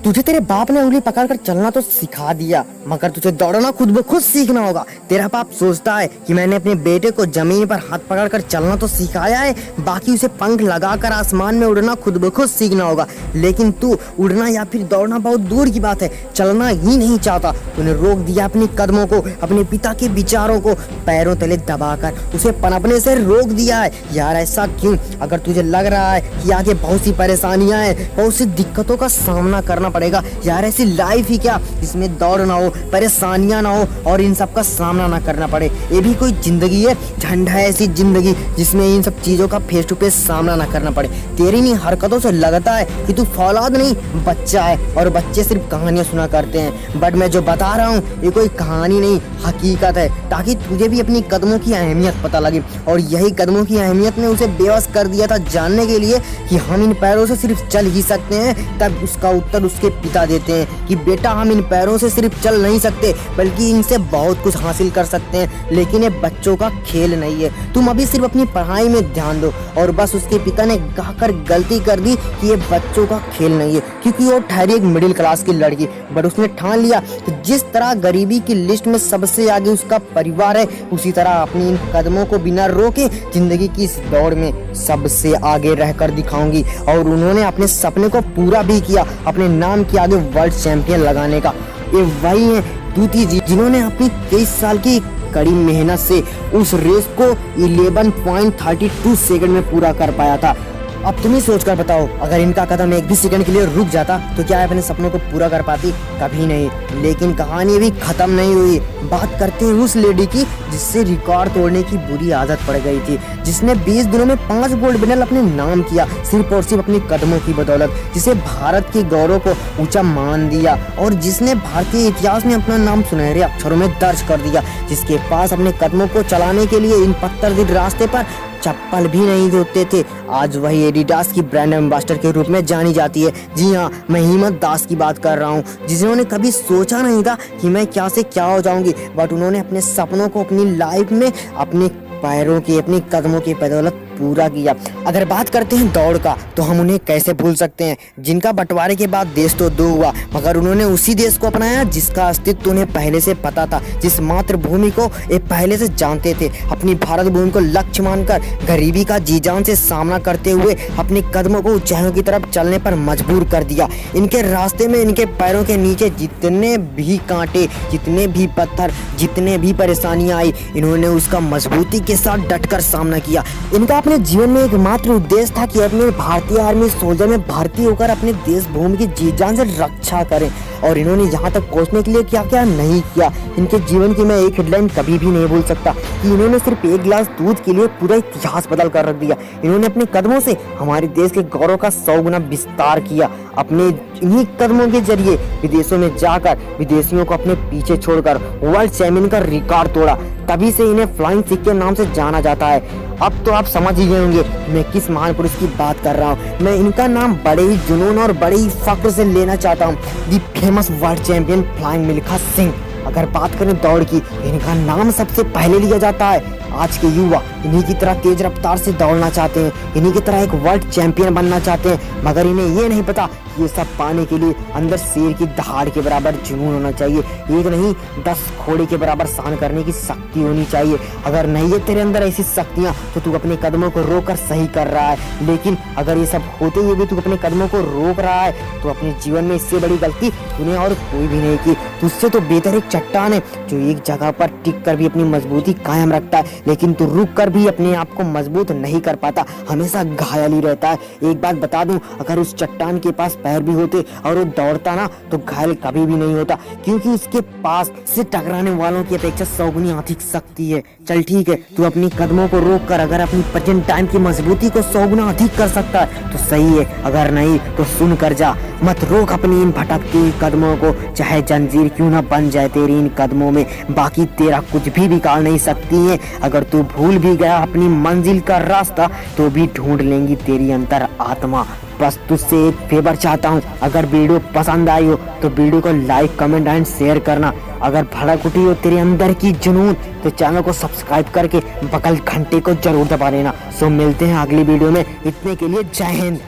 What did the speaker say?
तुझे तेरे बाप ने उंगली पकड़कर चलना तो सिखा दिया, मगर तुझे दौड़ना खुद ब खुद सीखना होगा। तेरा बाप सोचता है कि मैंने अपने बेटे को जमीन पर हाथ पकड़कर चलना तो सिखाया है, बाकी उसे पंख लगाकर आसमान में उड़ना खुद ब खुद सीखना होगा। लेकिन तू उड़ना या फिर दौड़ना बहुत दूर की बात है, चलना ही नहीं चाहता। तूने रोक दिया अपने कदमों को, अपने पिता के विचारों को पैरों तले दबाकर उसे पनपने से रोक दिया है। यार ऐसा क्यों? अगर तुझे लग रहा है कि आगे बहुत सी परेशानियां हैं, बहुत सी दिक्कतों का सामना करना पड़ेगा, यार ऐसी लाइफ ही क्या जिसमें दौड़ ना हो, परेशानियां ना हो और इन सब का सामना ना करना पड़े। ये भी कोई जिंदगी है? झंडा है ऐसी जिंदगी जिसमें इन सब चीजों का फेस टू फेस सामना ना करना पड़े। तेरी इन हरकतों से लगता है कि तू फौलाद नहीं बच्चा है, और बच्चे सिर्फ कहानियां सुना करते हैं। बट मैं जो बता रहा हूँ ये कोई कहानी नहीं, हकीकत है, ताकि तुझे भी अपनी कदमों की अहमियत पता लगे। और यही कदमों की अहमियत ने उसे बेबस कर दिया था जानने के लिए कि हम इन पैरों से सिर्फ चल ही सकते हैं। तब उसका उत्तर उसके पिता देते हैं कि बेटा हम इन पैरों से सिर्फ चल नहीं सकते, बल्कि इनसे बहुत कुछ हासिल कर सकते हैं, लेकिन ये बच्चों का खेल नहीं है। तुम अभी सिर्फ अपनी पढ़ाई में ध्यान दो। और बस उसके पिता ने कहकर गलती कर दी कि ये बच्चों का खेल नहीं है, क्योंकि वो ठहरी एक मिडिल क्लास की लड़की। बट उसने ठान लिया कि जिस तरह गरीबी की लिस्ट में सबसे आगे उसका परिवार है, उसी तरह अपनी इन कदमों को बिना रोके जिंदगी की इस दौड़ में सबसे आगे रहकर दिखाऊंगी। और उन्होंने अपने सपने को पूरा भी किया, अपने नाम के आगे वर्ल्ड चैंपियन लगाने का। ये वही है दूती जी जिन्होंने अपनी 23 साल की कड़ी मेहनत से उस रेस को 11.32 सेकंड में पूरा कर पाया था। अब तुम ही सोचकर बताओ, अगर इनका कदम एक भी सेकंड के लिए रुक जाता तो क्या अपने सपनों को पूरा कर पाती? कभी नहीं। लेकिन कहानी भी खत्म नहीं हुई। बात करते हैं उस लेडी की जिससे रिकॉर्ड तोड़ने की बुरी आदत पड़ गई थी, जिसने 20 दिनों में 5 गोल्ड मेडल अपने नाम किया, सिर्फ और सिर्फ अपनी कदमों की बदौलत, जिसे भारत के गौरव को ऊंचा मान दिया और जिसने भारतीय इतिहास में अपना नाम सुनहरे अक्षरों में दर्ज कर दिया, जिसके पास अपने कदमों को चलाने के लिए इन पत्थरदिल रास्ते पर चप्पल भी नहीं होते थे। आज वही एडिडास की ब्रांड एम्बेसडर के रूप में जानी जाती है। जी हाँ, मैं हिम्मत दास की बात कर रहा हूँ, जिन्होंने कभी सोचा नहीं था कि मैं क्या से क्या हो जाऊंगी, बट उन्होंने अपने सपनों को अपनी लाइफ में अपने पैरों की, अपनी कदमों की बदौलत पूरा किया। अगर बात करते हैं दौड़ का, तो हम उन्हें कैसे भूल सकते हैं, जिनका बंटवारे के बाद देश तो दो हुआ, मगर उन्होंने उसी देश को अपनाया जिसका अस्तित्व उन्हें पहले से पता था, जिस मातृभूमि को ये पहले से जानते थे। अपनी भारत भूमि को लक्ष्य मानकर गरीबी का जी जान से सामना करते हुए अपने कदमों को ऊंचाइयों की तरफ चलने पर मजबूर कर दिया। इनके रास्ते में, इनके पैरों के नीचे जितने भी कांटे, जितने भी पत्थर, जितने भी परेशानियां आई, इन्होंने उसका मजबूती के साथ डटकर सामना किया। इनका अपने जीवन में एकमात्र उद्देश्य था कि अपने भारतीय आर्मी सोल्जर में भर्ती होकर अपने देश भूमि की जी जान से रक्षा करें। और इन्होंने यहाँ तक पहुँचने के लिए क्या क्या नहीं किया, इनके जीवन की मैं एक हेडलाइन कभी भी नहीं भूल सकता कि इन्होंने सिर्फ एक गिलास दूध के लिए पूरा इतिहास बदल कर रख दिया। इन्होंने अपने कदमों से हमारे देश के गौरव का 100 गुना विस्तार किया। अपने इन्हीं कदमों के जरिए विदेशों में जाकर विदेशियों को अपने पीछे छोड़कर वर्ल्ड चैंपियन का रिकॉर्ड तोड़ा। तभी से इन्हें फ्लाइंग सिख के नाम से जाना जाता है। अब तो आप समझ ही गए होंगे मैं किस महान पुरुष की बात कर रहा हूँ। मैं इनका नाम बड़े ही जुनून और बड़े ही फख्र से लेना चाहता हूँ, the famous world champion flying Milkha Singh. अगर बात करें दौड़ की, इनका नाम सबसे पहले लिया जाता है। आज के युवा इन्हीं की तरह तेज रफ्तार से दौड़ना चाहते हैं, इन्हीं की तरह एक वर्ल्ड चैंपियन बनना चाहते हैं, मगर इन्हें ये नहीं पता ये सब पाने के लिए अंदर शेर की दहाड़ के बराबर जुनून होना चाहिए। एक नहीं 10 घोड़े के बराबर सहन करने की शक्ति होनी चाहिए। अगर नहीं है तेरे अंदर ऐसी शक्तियाँ तो तू अपने कदमों को रोक कर सही कर रहा है। लेकिन अगर ये सब होते हुए भी तू अपने कदमों को रोक रहा है तो अपने जीवन में इससे बड़ी गलती तूने और कोई भी नहीं की। तुझसे तो बेहतर एक चट्टान है जो एक जगह पर टिक कर भी अपनी मजबूती कायम रखता है, लेकिन तू रुक कर भी अपने आप को मजबूत नहीं कर पाता, हमेशा घायल ही रहता है। एक बात बता दूं, अगर उस चट्टान के पास पैर भी होते और वो दौड़ता ना तो घायल कभी भी नहीं होता, क्योंकि उसके पास से टकराने वालों की अपेक्षा 100 गुनी अधिक शक्ति है। चल ठीक है, तू अपनी कदमों को रोक कर अगर अपनी प्रेजेंट टाइम की मजबूती को 100 गुना अधिक कर सकता है तो सही है, अगर नहीं तो सुन कर जा। मत रोक अपनी इन भटकती कदमों को, चाहे जंजीर क्यों ना बन जाए तेरी इन कदमों में, बाकी तेरा कुछ भी बिगाड़ नहीं सकती है। अगर तू भूल भी गया अपनी मंजिल का रास्ता तो भी ढूंढ लेंगी तेरी अंतर आत्मा। बस तुझसे एक फेवर चाहता हूँ, अगर वीडियो पसंद आई हो तो वीडियो को लाइक, कमेंट एंड शेयर करना। अगर भड़क उठी हो तेरे अंदर की जुनून तो चैनल को सब्सक्राइब करके बगल घंटे को जरूर दबा लेना। सो मिलते हैं अगली वीडियो में, इतने के लिए जय हिंद।